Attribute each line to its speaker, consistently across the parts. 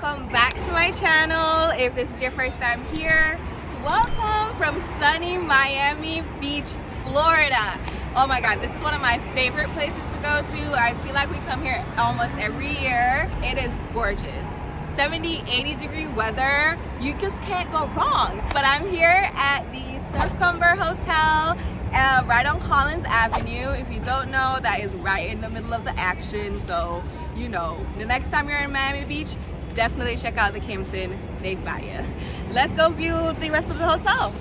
Speaker 1: welcome back to my channel. If this is your first time here, welcome from sunny Miami Beach, Florida. Oh my god, this is one of my favorite places to go to. I feel like we come here almost every year. It is gorgeous. 70-80 degree weather, you just can't go wrong. But I'm here at the Surfcomber Hotel right on Collins Avenue. If you don't know, that is right in the middle of the action. So, you know, the next time you're in Miami Beach, definitely check out the Kimpton. They fire. Let's go view the rest of the hotel.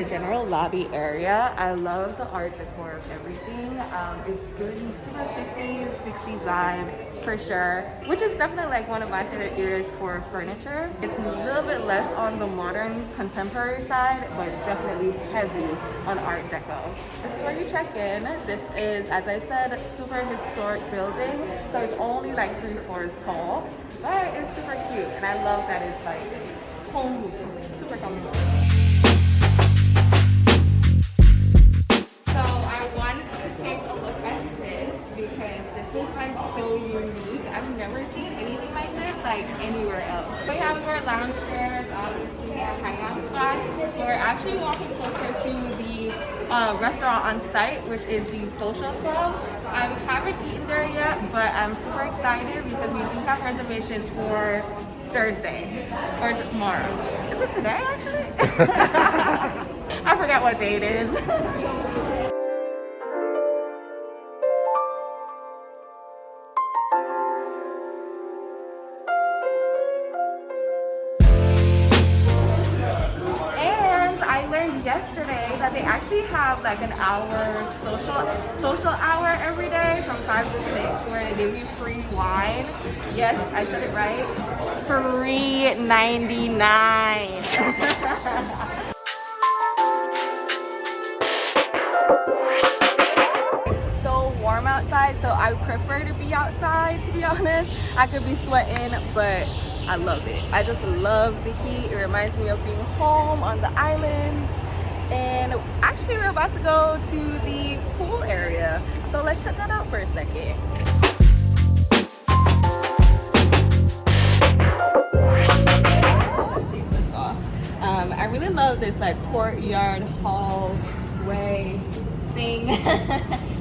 Speaker 1: General lobby area. I love the art decor of everything. It's giving super 50s, 60s vibe for sure, which is definitely like one of my favorite areas for furniture. It's a little bit less on the modern contemporary side, but definitely heavy on art deco. This is where you check in. This is, as I said, super historic building, so it's only like 3 floors tall, but it's super cute, and I love that it's like homely, super comfortable. So unique. I've never seen anything like this like anywhere else. We have more lounge chairs, obviously we have hangout spots. We're actually walking closer to the restaurant on site, which is the Social Club. I haven't eaten there yet, but I'm super excited because we do have reservations for Thursday. Or is it tomorrow? Is it today actually? I forgot what day it is. Yesterday that they actually have like an hour social hour every day from 5 to 6 where they give you free wine. Yes, I said it right. Free 99. It's so warm outside, so I prefer to be outside, to be honest. I could be sweating, but I love it. I just love the heat. It reminds me of being home on the islands. And actually we're about to go to the pool area, so let's check that out for a second. Let's take this off. I really love this like courtyard hallway thing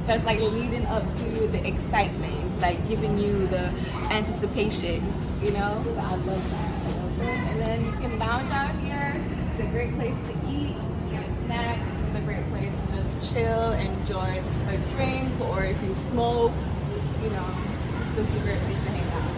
Speaker 1: that's like leading up to the excitement. It's like giving you the anticipation, you know? So I love that. And then you can lounge out here. It's a great place to eat. Snack. It's a great place to just chill, enjoy a drink, or if you smoke, you know, this is a great place to hang out.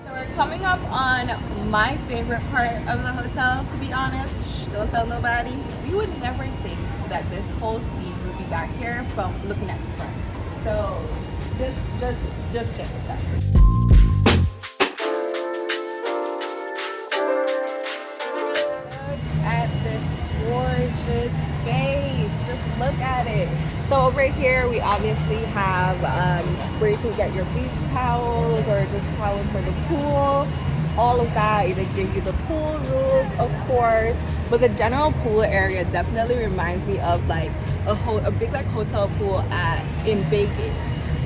Speaker 1: So we're coming up on my favorite part of the hotel, to be honest. Don't tell nobody. You would never think that this whole scene would be back here from looking at the front. So just check this out. Look at this gorgeous space. Just look at it. So over here we obviously have where you can get your beach towels or just towels for the pool. All of that. They give you the pool rules, of course. But the general pool area definitely reminds me of like a big like hotel pool in Vegas.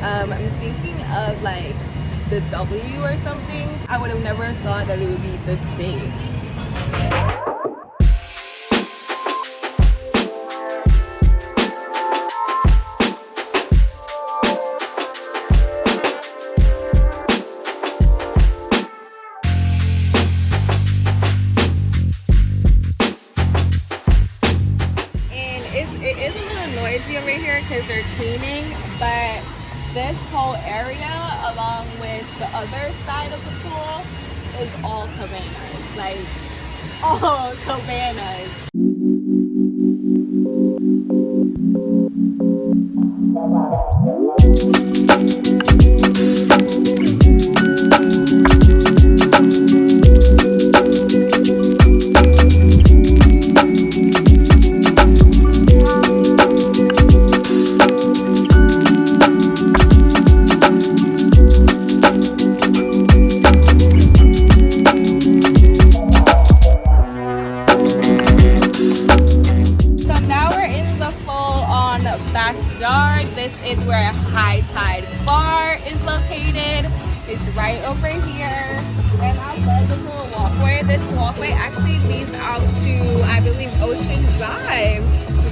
Speaker 1: I'm thinking of like the W or something. I would have never thought that it would be this big. It is a little noisy over here because they're cleaning, but this whole area along with the other side of the pool is all cabanas, like all cabanas. is where High Tide Bar is located. It's right over here, and I love this little walkway. This walkway actually leads out to, I believe, Ocean Drive,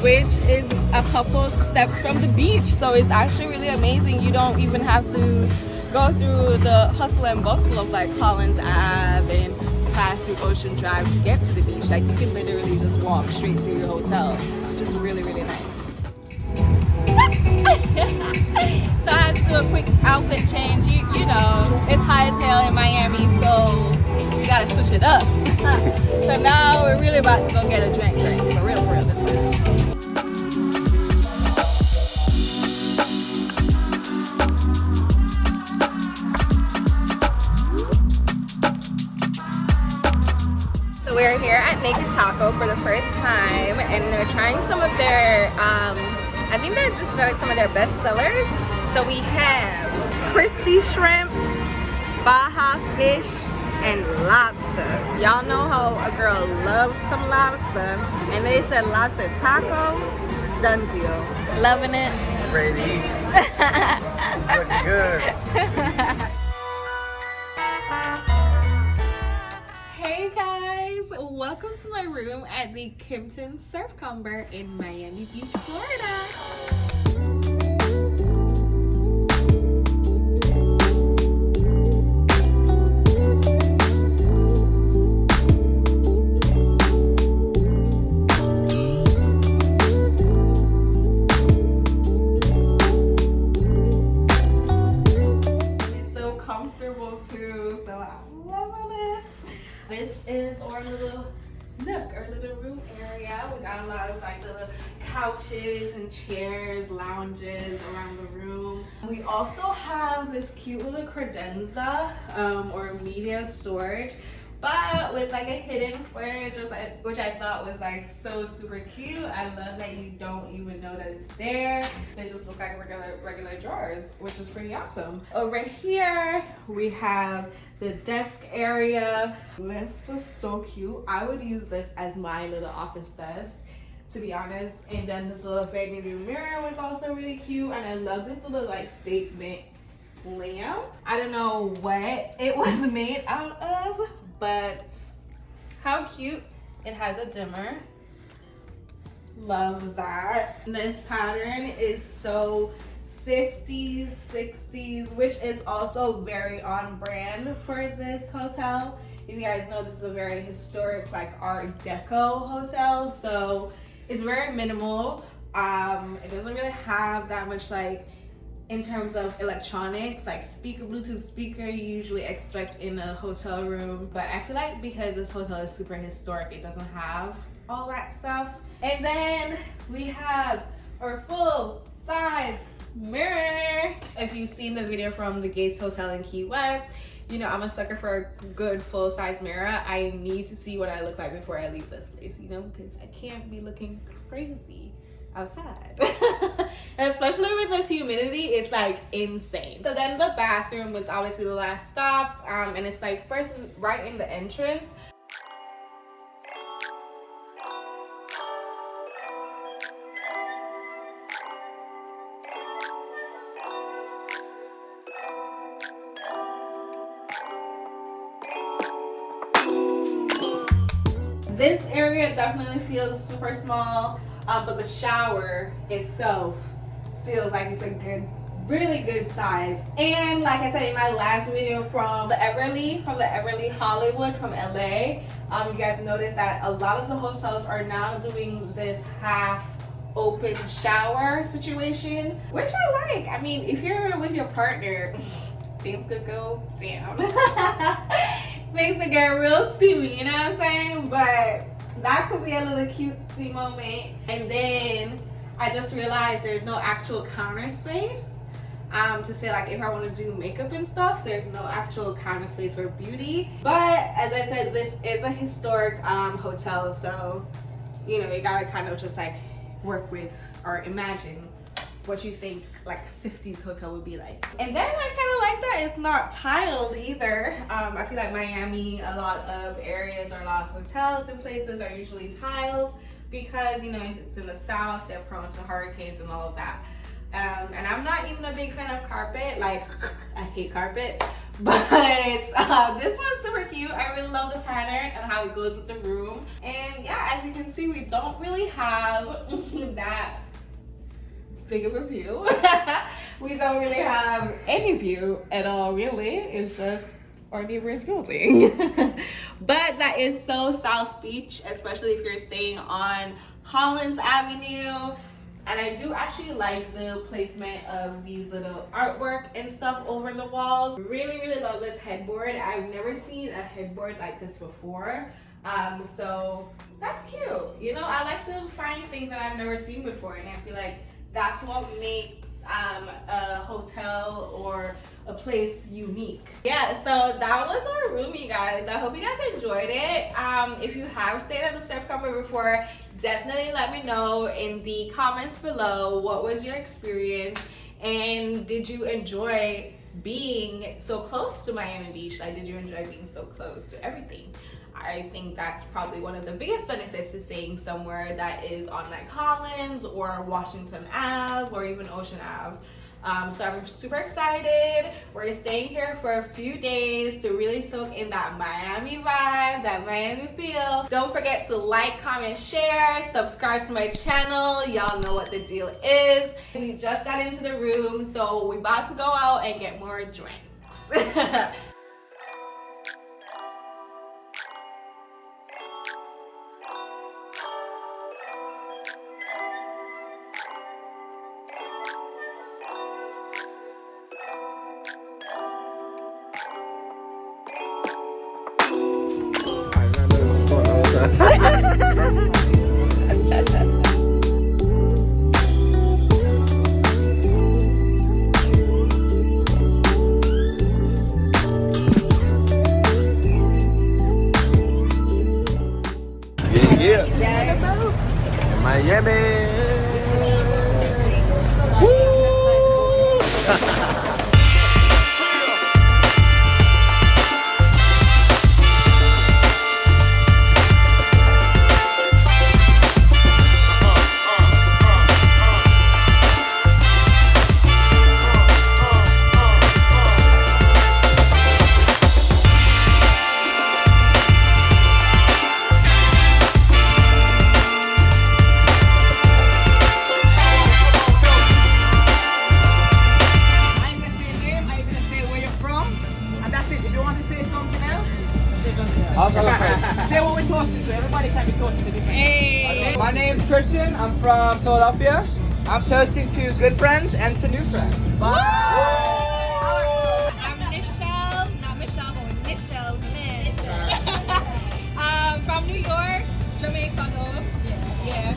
Speaker 1: which is a couple steps from the beach. So it's actually really amazing. You don't even have to go through the hustle and bustle of like Collins Ave and pass through Ocean Drive to get to the beach. Like you can literally just walk straight through your hotel, which is really, really nice. So I had to do a quick outfit change. You know, it's high as hell in Miami, so you gotta switch it up. So now we're really about to go get a drink for real this time. So we're here at Naked Taco for the first time, and they're trying some of their I think they're just like some of their best sellers. So we have crispy shrimp, baja fish, and lobster. Y'all know how a girl loves some lobster. And they said lobster taco, done deal. Loving it.
Speaker 2: Ready to eat. It's looking good.
Speaker 1: Hey guys, welcome to my room at the Kimpton Surf Comber in Miami Beach, Florida. It's so comfortable too, so I'm loving it. This is our little nook, our little room area. We got a lot of like little couches and chairs, lounges around the room. We also have this cute little credenza or media storage, but with like a hidden fridge, which I thought was like so super cute. I love that you don't even know that it's there. They just look like regular drawers, which is pretty awesome. Over here we have the desk area. This is so cute. I would use this as my little office desk, to be honest. And then this little vanity mirror was also really cute, and I love this little like statement lamp. I don't know what it was made out of, but how cute. It has a dimmer. Love that. And this pattern is so 50s, 60s, which is also very on brand for this hotel. If you guys know, this is a very historic like Art Deco hotel, so it's very minimal. It doesn't really have that much like in terms of electronics, like Bluetooth speaker you usually expect in a hotel room, but I feel like because this hotel is super historic, it doesn't have all that stuff. And then we have our full size mirror. If you've seen the video from the Gates Hotel in Key West, you know I'm a sucker for a good full size mirror. I need to see what I look like before I leave this place, you know, because I can't be looking crazy outside. Especially with this humidity, it's like insane. So then the bathroom was obviously the last stop, and it's like first right in the entrance. This area definitely feels super small, but the shower itself feels like it's a really good size. And like I said in my last video from the Everly Hollywood from LA, you guys noticed that a lot of the hotels are now doing this half open shower situation, which I like. I mean, if you're with your partner, things could go down. Things could get real steamy, you know what I'm saying? But that could be a little cutesy moment. And then I just realized there's no actual counter space to say like if I want to do makeup and stuff. There's no actual counter space for beauty. But as I said, this is a historic hotel, so you know you gotta kind of just like work with or imagine what you think like 50s hotel would be like. And then I kind of like that it's not tiled either. I feel like Miami, a lot of areas or a lot of hotels and places are usually tiled because, you know, it's in the south, they're prone to hurricanes and all of that. And I'm not even a big fan of carpet. Like, I hate carpet. But this one's super cute. I really love the pattern and how it goes with the room. And yeah, as you can see, we don't really have that big of a view. We don't really have any view at all, really. It's just our neighbor's building. But that is so South Beach, especially if you're staying on Collins Avenue. And I do actually like the placement of these little artwork and stuff over the walls. Really, really love this headboard. I've never seen a headboard like this before. So that's cute. You know, I like to find things that I've never seen before, and I feel like that's what makes a hotel or a place unique. Yeah, so that was our room, you guys. I hope you guys enjoyed it. If you have stayed at the surf company before, definitely let me know in the comments below what was your experience, and did you enjoy being so close to Miami Beach? Like, did you enjoy being so close to everything? I think that's probably one of the biggest benefits to staying somewhere that is on like Collins or Washington Ave or even Ocean Ave. So I'm super excited. We're staying here for a few days to really soak in that Miami vibe, that Miami feel. Don't forget to like, comment, share, subscribe to my channel. Y'all know what the deal is. We just got into the room, so we're about to go out and get more drinks.
Speaker 2: Miami.
Speaker 3: Say what we're toasting to. Everybody can be toasting to different. Hey. My name's Christian. I'm from Philadelphia. I'm toasting to good friends and to new friends. Bye.
Speaker 1: I'm Michelle, not Michelle, but Michelle from New York, Jamaica though. Yeah.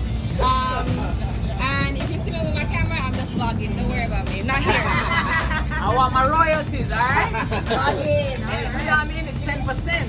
Speaker 1: And if you see me with my camera, I'm just vlogging. Don't worry about me. I'm not here.
Speaker 3: I want my royalties, alright?
Speaker 1: Vlogging.
Speaker 3: You know what I mean? It's 10%.